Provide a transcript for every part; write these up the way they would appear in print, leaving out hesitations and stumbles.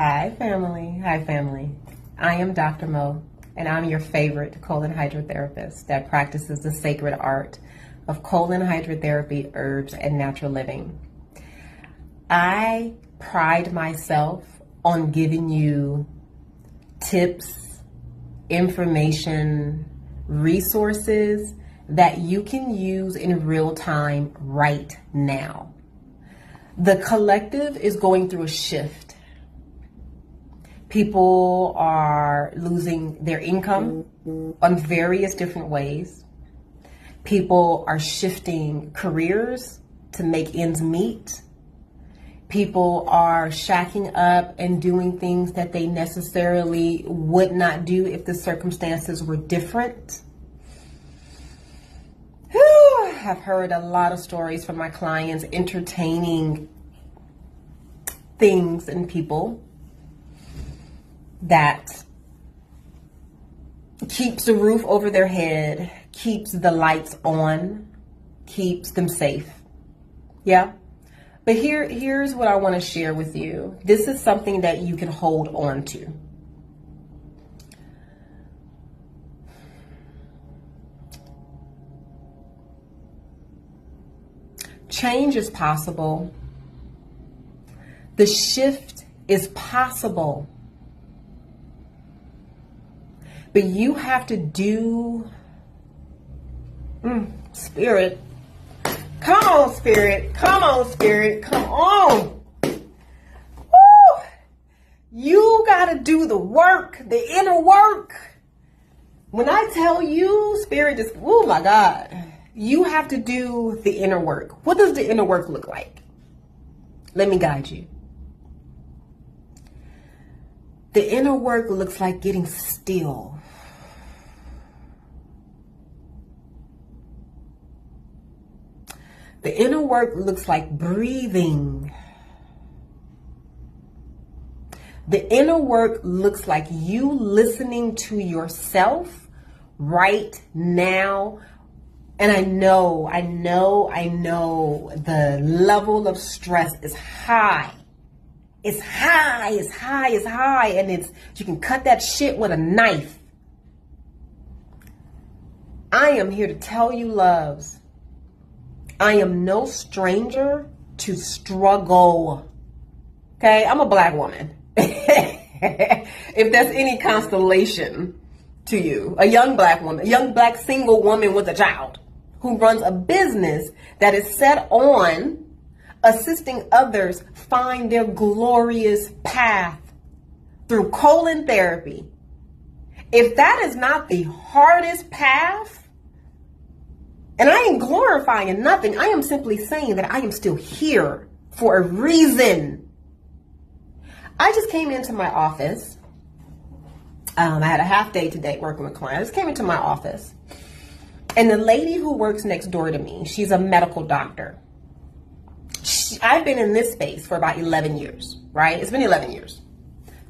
Hi, family. Hi, family. I am Dr. Mo, and I'm your favorite colon hydrotherapist that practices the sacred art of colon hydrotherapy, herbs, and natural living. I pride myself on giving you tips, information, resources that you can use in real time right now. The collective is going through a shift. People are losing their income on various different ways. People are shifting careers to make ends meet. People are shacking up and doing things that they necessarily would not do if the circumstances were different. Whew, I've heard a lot of stories from my clients entertaining things and people that keeps the roof over their head, keeps the lights on, keeps them safe. Yeah. But here's what I want to share with you. This is something that you can hold on to. Change is possible. The shift is possible. But you have to do, spirit. Come on, spirit. Come on, spirit. Come on. Woo! You got to do the work, the inner work. When I tell you, spirit just, oh my God, you have to do the inner work. What does the inner work look like? Let me guide you. The inner work looks like getting still. The inner work looks like breathing. The inner work looks like you listening to yourself right now. And I know the level of stress is high. It's high. And you can cut that shit with a knife. I am here to tell you, loves, I am no stranger to struggle. Okay, I'm a black woman. If that's any constellation to you, a young black woman, a young black single woman with a child who runs a business that is set on assisting others find their glorious path through colon therapy. If that is not the hardest path, and I ain't glorifying nothing, I am simply saying that I am still here for a reason. I just came into my office. I had a half day today working with clients. I just came into my office. And the lady who works next door to me, she's a medical doctor. I've been in this space for about 11 years, right? It's been 11 years.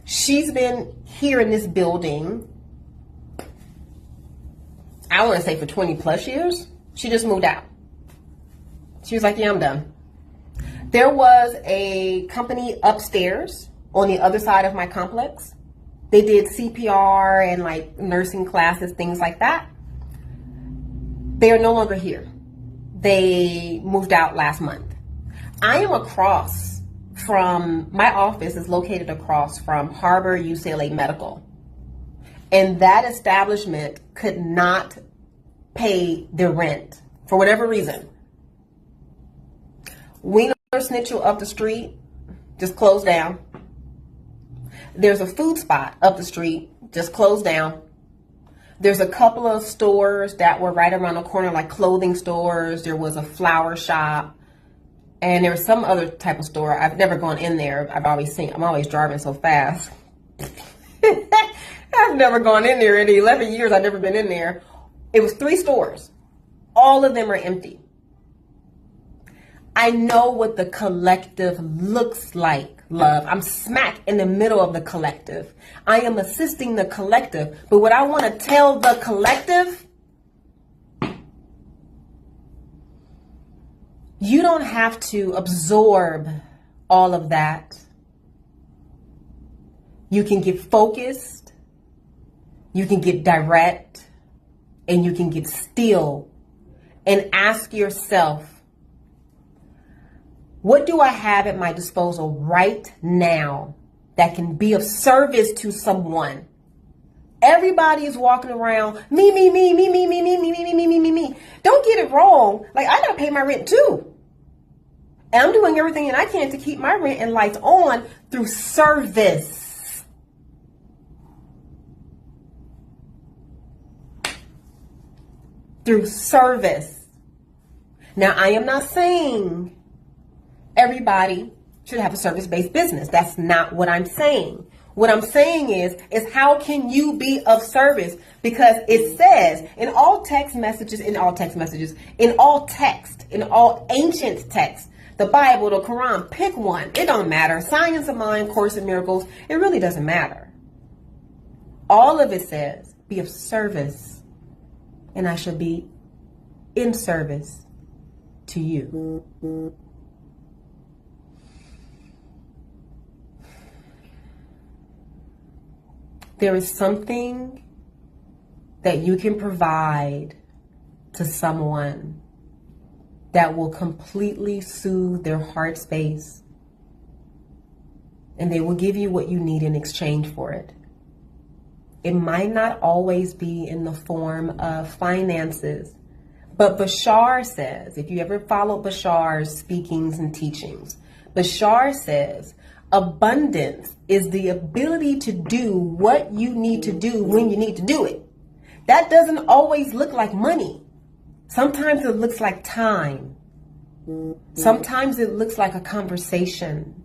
She's been here in this building, I want to say for 20 plus years. She just moved out. She was like, yeah, I'm done. There was a company upstairs on the other side of my complex. They did CPR and like nursing classes, things like that. They are no longer here. They moved out last month. I am across from, my office is located across from Harbor UCLA Medical. And that establishment could not pay their rent for whatever reason. Wiener Schnitzel up the street just closed down. There's a food spot up the street just closed down. There's a couple of stores that were right around the corner, like clothing stores. There was a flower shop, and there was some other type of store. I've never gone in there. I'm always driving so fast. I've never gone in there in 11 years. I've never been in there. It was 3 stores. All of them are empty. I know what the collective looks like, love. I'm smack in the middle of the collective. I am assisting the collective. But what I want to tell the collective, you don't have to absorb all of that. You can get focused, you can get direct, and you can get still and ask yourself, what do I have at my disposal right now that can be of service to someone? Everybody is walking around, me. Don't get it wrong. Like, I gotta pay my rent too. And I'm doing everything that I can to keep my rent and lights on through service. Through service. Now, I am not saying everybody should have a service-based business. That's not what I'm saying. What I'm saying is how can you be of service? Because it says in all text, in all ancient texts, the Bible, the Quran, pick one. It don't matter. Science of Mind, Course in Miracles, it really doesn't matter. All of it says, be of service. And I shall be in service to you. There is something that you can provide to someone that will completely soothe their heart space, and they will give you what you need in exchange for it. It might not always be in the form of finances, but Bashar says, if you ever follow Bashar's speakings and teachings, Bashar says, abundance is the ability to do what you need to do when you need to do it. That doesn't always look like money. Sometimes it looks like time. Sometimes it looks like a conversation.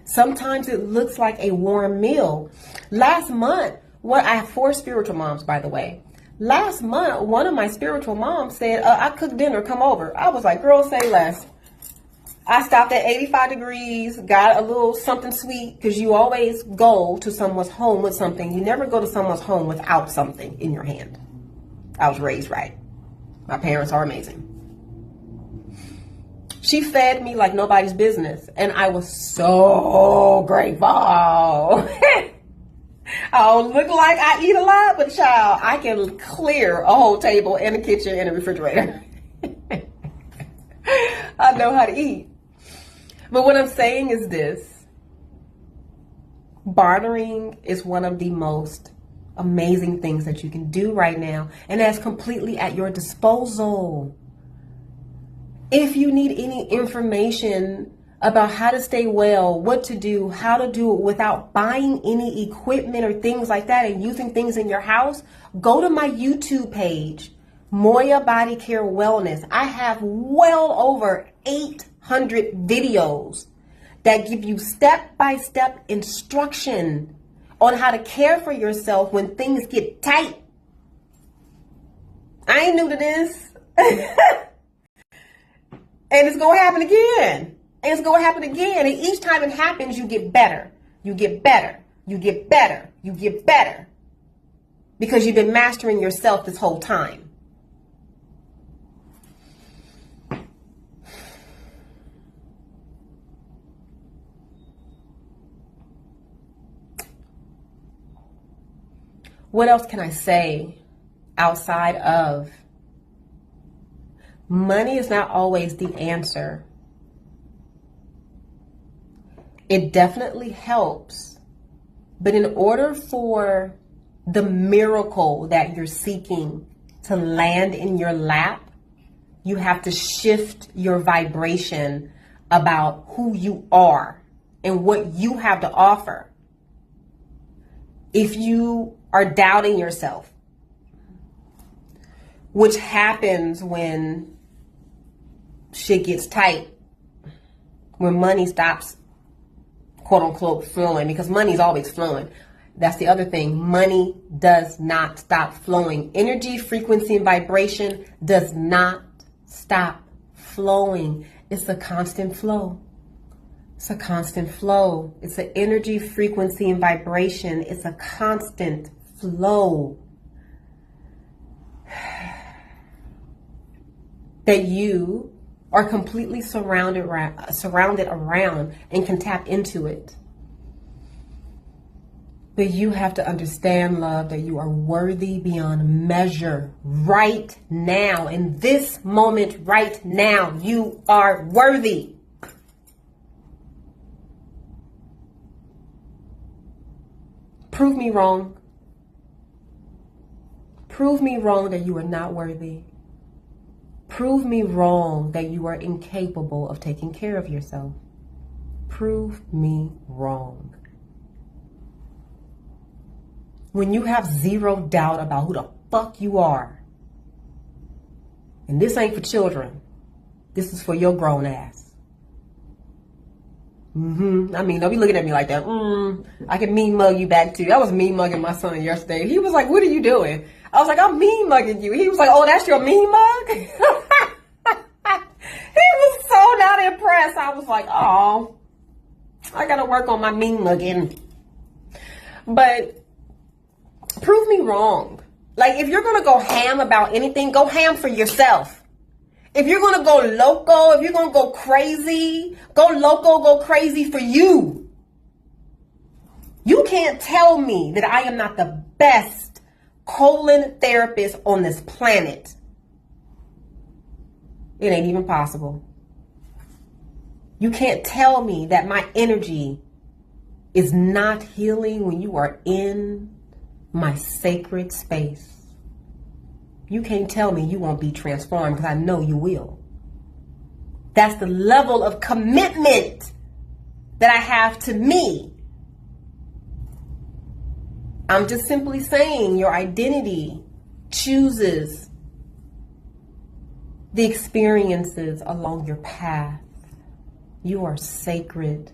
Sometimes it looks like a warm meal. Last month, I have 4 spiritual moms, by the way. Last month, one of my spiritual moms said, I cooked dinner, come over. I was like, girl, say less. I stopped at 85 degrees, got a little something sweet, because you always go to someone's home with something. You never go to someone's home without something in your hand. I was raised right. My parents are amazing. She fed me like nobody's business, and I was so grateful. I don't look like I eat a lot, but child, I can clear a whole table and a kitchen and a refrigerator. I know how to eat. But what I'm saying is this. Bartering is one of the most amazing things that you can do right now, and that's completely at your disposal. If you need any information about how to stay well, what to do, how to do it without buying any equipment or things like that and using things in your house, go to my YouTube page, Moya Body Care Wellness. I have well over 800 videos that give you step-by-step instruction on how to care for yourself when things get tight. I ain't new to this. And it's going to happen again. And it's going to happen again. And each time it happens, you get better. You get better. You get better. You get better. Because you've been mastering yourself this whole time. What else can I say outside of money is not always the answer. It definitely helps. But in order for the miracle that you're seeking to land in your lap, you have to shift your vibration about who you are and what you have to offer. If you are doubting yourself, which happens when shit gets tight, when money stops, quote unquote, flowing, because money's always flowing. That's the other thing. Money does not stop flowing. Energy, frequency, and vibration does not stop flowing. It's a constant flow. It's a constant flow. It's an energy, frequency, and vibration. It's a constant flow that you are completely surrounded around and can tap into it. But you have to understand, love, that you are worthy beyond measure right now. In this moment right now, you are worthy. Prove me wrong. Prove me wrong that you are not worthy. Prove me wrong that you are incapable of taking care of yourself. Prove me wrong. When you have zero doubt about who the fuck you are, and this ain't for children, this is for your grown ass. I mean, don't be looking at me like that. I can mean mug you back too. I was mean mugging my son yesterday. He was like, "What are you doing?" I was like, "I'm mean mugging you." He was like, "Oh, that's your mean mug?" He was so not impressed. I was like, "Oh, I gotta work on my mean mugging." But prove me wrong. Like, if you're gonna go ham about anything, go ham for yourself. If you're going to go loco, if you're going to go crazy, go loco, go crazy for you. You can't tell me that I am not the best colon therapist on this planet. It ain't even possible. You can't tell me that my energy is not healing when you are in my sacred space. You can't tell me you won't be transformed, because I know you will. That's the level of commitment that I have to me. I'm just simply saying your identity chooses the experiences along your path. You are sacred.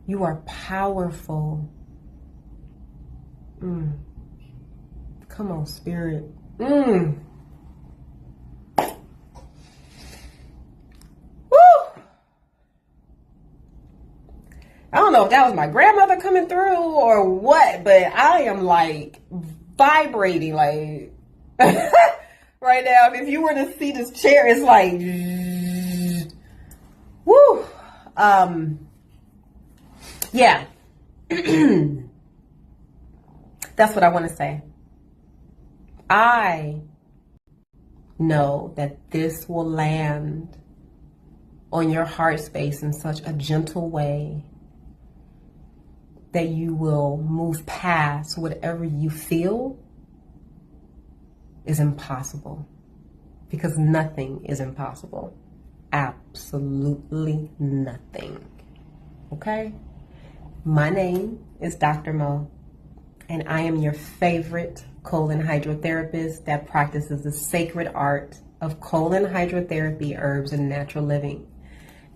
You are powerful. Come on, spirit. Woo! I don't know if that was my grandmother coming through or what, but I am like vibrating like right now. If you were to see this chair, it's like woo. Yeah. That's what I want to say. I know that this will land on your heart space in such a gentle way that you will move past whatever you feel is impossible, because nothing is impossible. Absolutely nothing. Okay? My name is Dr. Mo, and I am your favorite colon hydrotherapist that practices the sacred art of colon hydrotherapy, herbs, and natural living.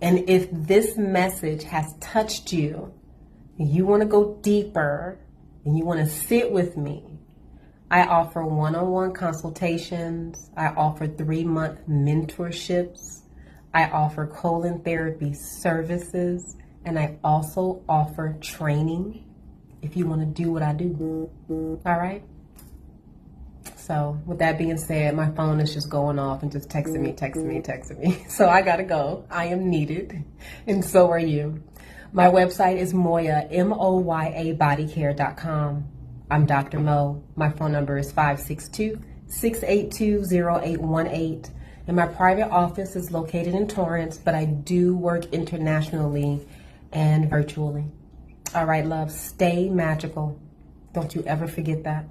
And if this message has touched you, and you want to go deeper, and you want to sit with me, I offer one-on-one consultations. I offer 3-month mentorships. I offer colon therapy services, and I also offer training if you want to do what I do. All right? So with that being said, my phone is just going off and just texting me. So I gotta go. I am needed, and so are you. My website is Moya, MOYA bodycare.com. I'm Dr. Mo. My phone number is 562-682-0818. And my private office is located in Torrance, but I do work internationally and virtually. All right, love, stay magical. Don't you ever forget that.